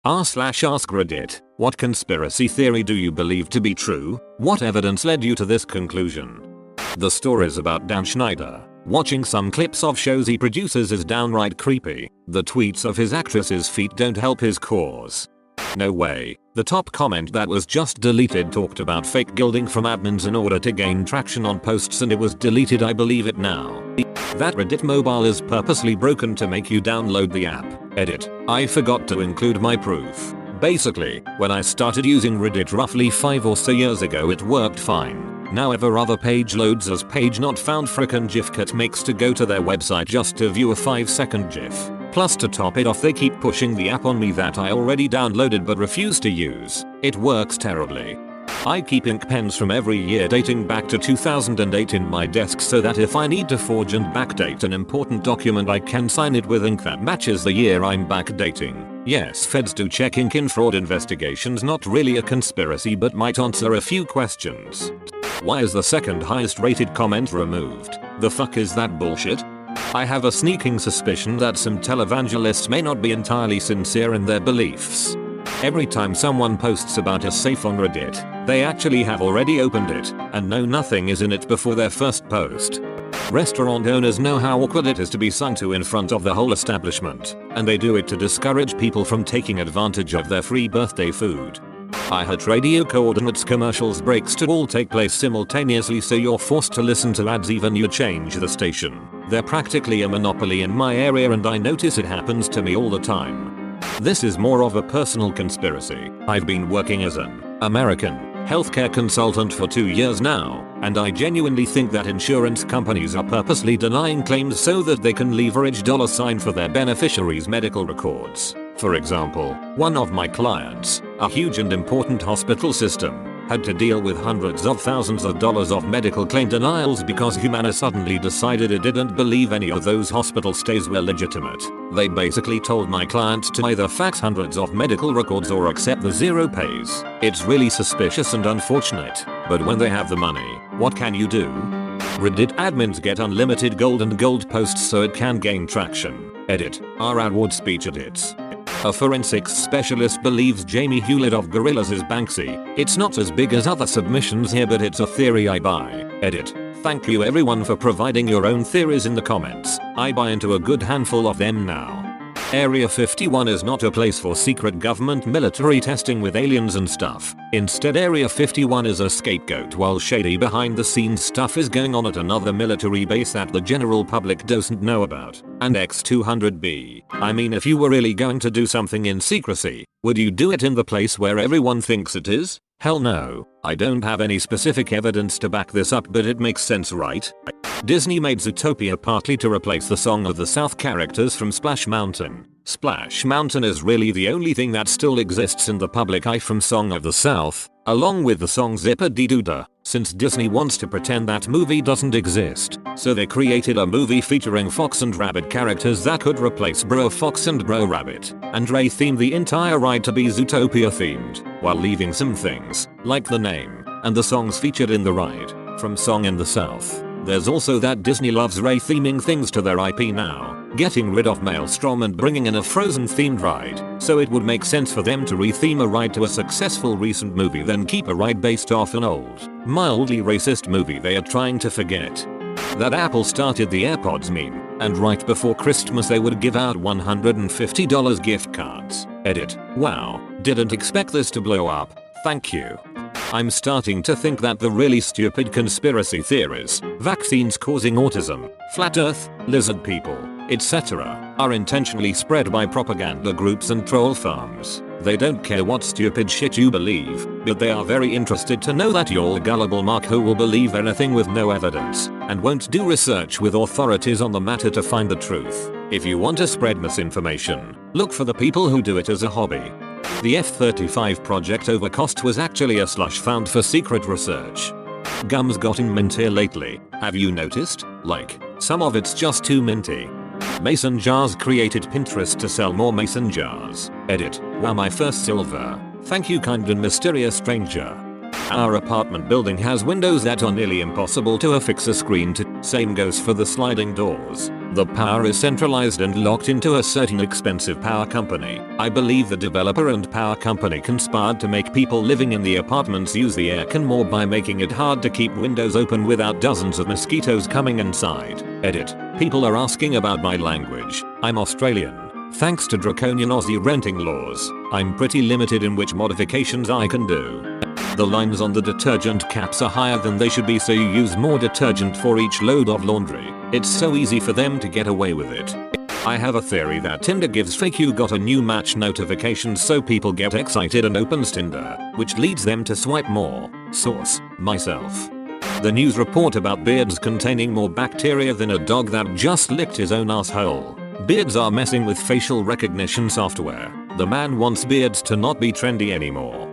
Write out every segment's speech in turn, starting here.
r/AskReddit, what conspiracy theory do you believe to be true? What evidence led you to this conclusion? The stories about Dan Schneider. Watching some clips of shows he produces is downright creepy. The tweets of his actress's feet don't help his cause. No way. The top comment that was just deleted talked about fake gilding from admins in order to gain traction on posts, and it was deleted. I believe it now. That Reddit mobile is purposely broken to make you download the app. Edit. I forgot to include my proof. Basically, when I started using Reddit roughly 5 or so years ago, it worked fine. Now ever other page loads as page not found. Frickin' GIFcut makes to go to their website just to view a 5-second GIF. Plus, to top it off, they keep pushing the app on me that I already downloaded but refuse to use. It works terribly. I keep ink pens from every year dating back to 2008 in my desk so that if I need to forge and backdate an important document, I can sign it with ink that matches the year I'm backdating. Yes, feds do check ink in fraud investigations. Not really a conspiracy, but might answer a few questions. Why is the second highest rated comment removed? The fuck is that bullshit? I have a sneaking suspicion that some televangelists may not be entirely sincere in their beliefs. Every time someone posts about a safe on Reddit, they actually have already opened it and know nothing is in it before their first post. Restaurant owners know how awkward it is to be sung to in front of the whole establishment, and they do it to discourage people from taking advantage of their free birthday food. iHeart Radio coordinates commercials breaks to all take place simultaneously, so you're forced to listen to ads even you change the station. They're practically a monopoly in my area, and I notice it happens to me all the time. This is more of a personal conspiracy. I've been working as an American healthcare consultant for 2 years now, and I genuinely think that insurance companies are purposely denying claims so that they can leverage $ for their beneficiaries' medical records. For example, one of my clients, a huge and important hospital system, had to deal with hundreds of thousands of dollars of medical claim denials because Humana suddenly decided it didn't believe any of those hospital stays were legitimate. They basically told my client to either fax hundreds of medical records or accept the zero pays. It's really suspicious and unfortunate, but when they have the money, what can you do? Reddit admins get unlimited gold and gold posts so it can gain traction. Edit. R. Adward speech edits. A forensics specialist believes Jamie Hewlett of Gorillaz is Banksy. It's not as big as other submissions here, but it's a theory I buy. Edit. Thank you everyone for providing your own theories in the comments. I buy into a good handful of them now. Area 51 is not a place for secret government military testing with aliens and stuff. Instead, Area 51 is a scapegoat while shady behind the scenes stuff is going on at another military base that the general public doesn't know about. And X-200B. I mean, if you were really going to do something in secrecy, would you do it in the place where everyone thinks it is? Hell no. I don't have any specific evidence to back this up, but it makes sense, right? Disney made Zootopia partly to replace the Song of the South characters from Splash Mountain. Splash Mountain is really the only thing that still exists in the public eye from Song of the South, along with the song Zipper-dee-Doo-dah, since Disney wants to pretend that movie doesn't exist. So they created a movie featuring Fox and Rabbit characters that could replace Bro Fox and Bro Rabbit, and rethemed the entire ride to be Zootopia themed, while leaving some things, like the name, and the songs featured in the ride, from Song in the South. There's also that Disney loves re-theming things to their IP now, getting rid of Maelstrom and bringing in a Frozen themed ride, so it would make sense for them to re-theme a ride to a successful recent movie then keep a ride based off an old, mildly racist movie they are trying to forget. That Apple started the AirPods meme, and right before Christmas they would give out $150 gift cards. Edit. Wow, didn't expect this to blow up. Thank you. I'm starting to think that the really stupid conspiracy theories, vaccines causing autism, flat earth, lizard people, etc., are intentionally spread by propaganda groups and troll farms. They don't care what stupid shit you believe, but they are very interested to know that you're a gullible mark who will believe anything with no evidence, and won't do research with authorities on the matter to find the truth. If you want to spread misinformation, look for the people who do it as a hobby. The F-35 project overcost was actually a slush fund for secret research. Gum's gotten mintier lately, have you noticed? Like, some of it's just too minty. Mason Jars created Pinterest to sell more mason jars. Edit. Wow, my first silver. Thank you, kind and mysterious stranger. Our apartment building has windows that are nearly impossible to affix a screen to. Same goes for the sliding doors. The power is centralized and locked into a certain expensive power company. I believe the developer and power company conspired to make people living in the apartments use the aircon more by making it hard to keep windows open without dozens of mosquitoes coming inside. Edit. People are asking about my language. I'm Australian. Thanks to draconian Aussie renting laws, I'm pretty limited in which modifications I can do. The lines on the detergent caps are higher than they should be, so you use more detergent for each load of laundry. It's so easy for them to get away with it. I have a theory that Tinder gives fake you got a new match notifications so people get excited and opens Tinder, which leads them to swipe more. Source: myself. The news report about beards containing more bacteria than a dog that just licked his own asshole. Beards are messing with facial recognition software. The man wants beards to not be trendy anymore.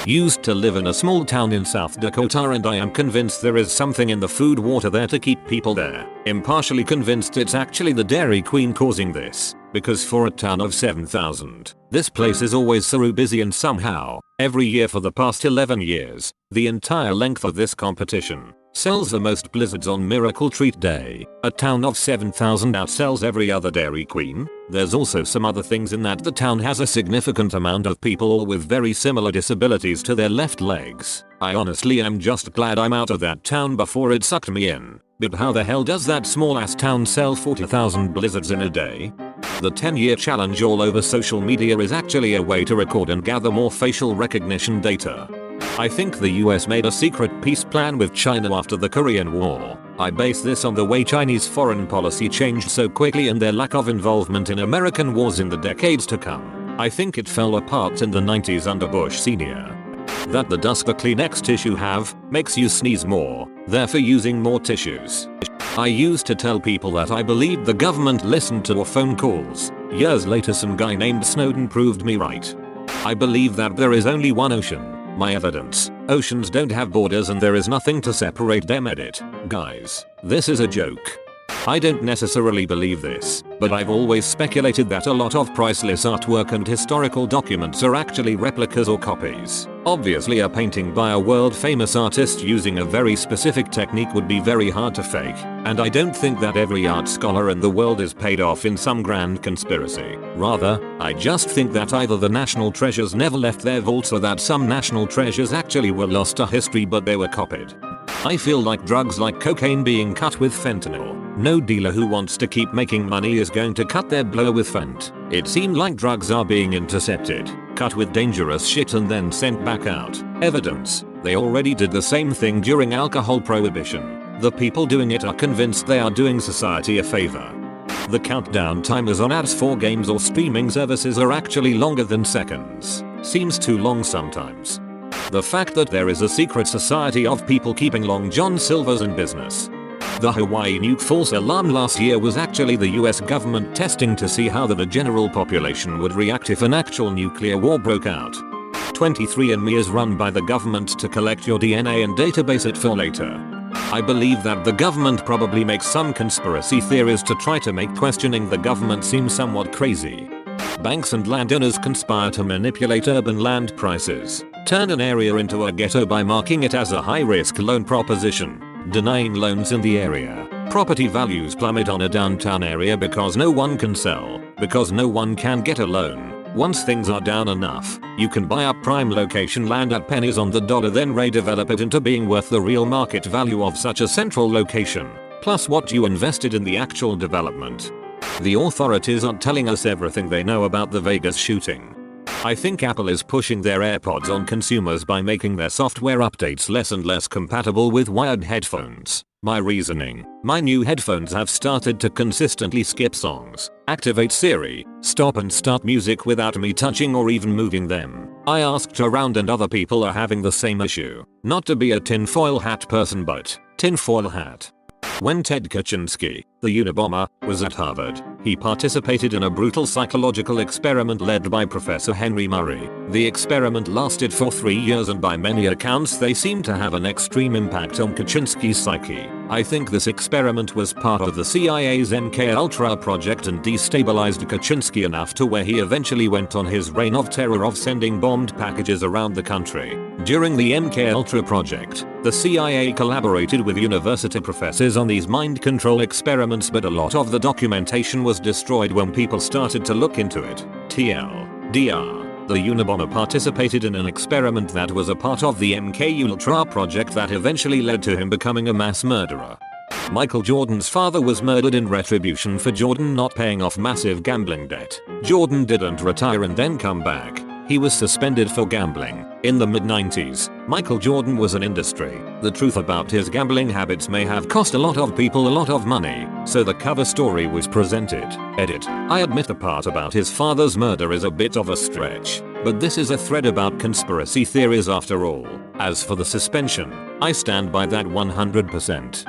Used to live in a small town in South Dakota, and I am convinced there is something in the food water there to keep people there. Impartially convinced it's actually the Dairy Queen causing this, because for a town of 7,000, this place is always so busy, and somehow, every year for the past 11 years, the entire length of this competition sells the most blizzards on Miracle Treat Day. A town of 7,000 outsells every other Dairy Queen. There's also some other things in that the town has a significant amount of people all with very similar disabilities to their left legs. I honestly am just glad I'm out of that town before it sucked me in. But how the hell does that small ass town sell 40,000 blizzards in a day? The 10-year challenge all over social media is actually a way to record and gather more facial recognition data. I think the US made a secret peace plan with China after the Korean War. I base this on the way Chinese foreign policy changed so quickly and their lack of involvement in American wars in the decades to come. I think it fell apart in the 90s under Bush Sr. That the dust the Kleenex tissue have makes you sneeze more, therefore using more tissues. I used to tell people that I believed the government listened to our phone calls. Years later some guy named Snowden proved me right. I believe that there is only one ocean. My evidence: oceans don't have borders and there is nothing to separate them. Edit. Guys, this is a joke. I don't necessarily believe this, but I've always speculated that a lot of priceless artwork and historical documents are actually replicas or copies. Obviously a painting by a world famous artist using a very specific technique would be very hard to fake, and I don't think that every art scholar in the world is paid off in some grand conspiracy. Rather, I just think that either the national treasures never left their vaults or that some national treasures actually were lost to history but they were copied. I feel like drugs like cocaine being cut with fentanyl. No dealer who wants to keep making money is going to cut their blow with fent. It seemed like drugs are being intercepted, cut with dangerous shit and then sent back out. Evidence: they already did the same thing during alcohol prohibition. The people doing it are convinced they are doing society a favor. The countdown timers on apps for games or streaming services are actually longer than seconds. Seems too long sometimes. The fact that there is a secret society of people keeping Long John Silvers in business. The Hawaii nuke false alarm last year was actually the US government testing to see how the general population would react if an actual nuclear war broke out. 23andMe is run by the government to collect your DNA and database it for later. I believe that the government probably makes some conspiracy theories to try to make questioning the government seem somewhat crazy. Banks and landowners conspire to manipulate urban land prices, turn an area into a ghetto by marking it as a high-risk loan proposition, denying loans in the area. Property values plummet on a downtown area because no one can sell, because no one can get a loan. Once things are down enough, you can buy up prime location land at pennies on the dollar, then redevelop it into being worth the real market value of such a central location, plus what you invested in the actual development. The authorities aren't telling us everything they know about the Vegas shooting. I think Apple is pushing their AirPods on consumers by making their software updates less and less compatible with wired headphones. My reasoning: my new headphones have started to consistently skip songs, activate Siri, stop and start music without me touching or even moving them. I asked around and other people are having the same issue. Not to be a tinfoil hat person, but tinfoil hat. When Ted Kaczynski, the Unabomber, was at Harvard, he participated in a brutal psychological experiment led by Professor Henry Murray. The experiment lasted for 3 years and by many accounts they seemed to have an extreme impact on Kaczynski's psyche. I think this experiment was part of the CIA's MK Ultra project and destabilized Kaczynski enough to where he eventually went on his reign of terror of sending bombed packages around the country. During the MK Ultra project, the CIA collaborated with university professors on these mind control experiments, but a lot of the documentation was destroyed when people started to look into it. TLDR. The Unabomber participated in an experiment that was a part of the MK Ultra project that eventually led to him becoming a mass murderer. Michael Jordan's father was murdered in retribution for Jordan not paying off massive gambling debt. Jordan didn't retire and then come back. He was suspended for gambling. In the mid-90s, Michael Jordan was an industry. The truth about his gambling habits may have cost a lot of people a lot of money, so the cover story was presented. Edit. I admit the part about his father's murder is a bit of a stretch, but this is a thread about conspiracy theories after all. As for the suspension, I stand by that 100%.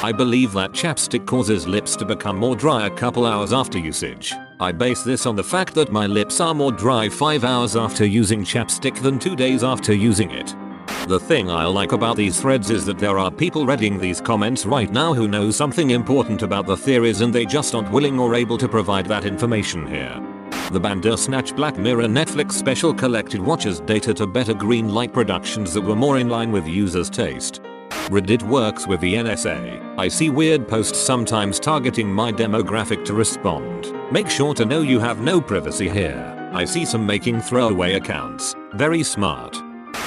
I believe that chapstick causes lips to become more dry a couple hours after usage. I base this on the fact that my lips are more dry 5 hours after using chapstick than 2 days after using it. The thing I like about these threads is that there are people reading these comments right now who know something important about the theories and they just aren't willing or able to provide that information here. The Bandersnatch Black Mirror Netflix special collected watchers' data to better green light productions that were more in line with users' taste. Reddit works with the NSA. I see weird posts sometimes targeting my demographic to respond. Make sure to know you have no privacy here. I see some making throwaway accounts. Very smart.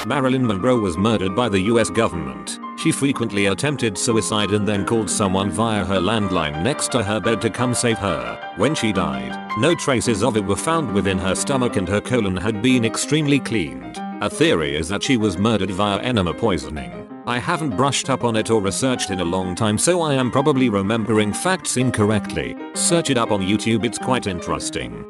Marilyn Monroe was murdered by the US government. She frequently attempted suicide and then called someone via her landline next to her bed to come save her. When she died, no traces of it were found within her stomach and her colon had been extremely cleaned. A theory is that she was murdered via enema poisoning. I haven't brushed up on it or researched in a long time, so I am probably remembering facts incorrectly. Search it up on YouTube, it's quite interesting.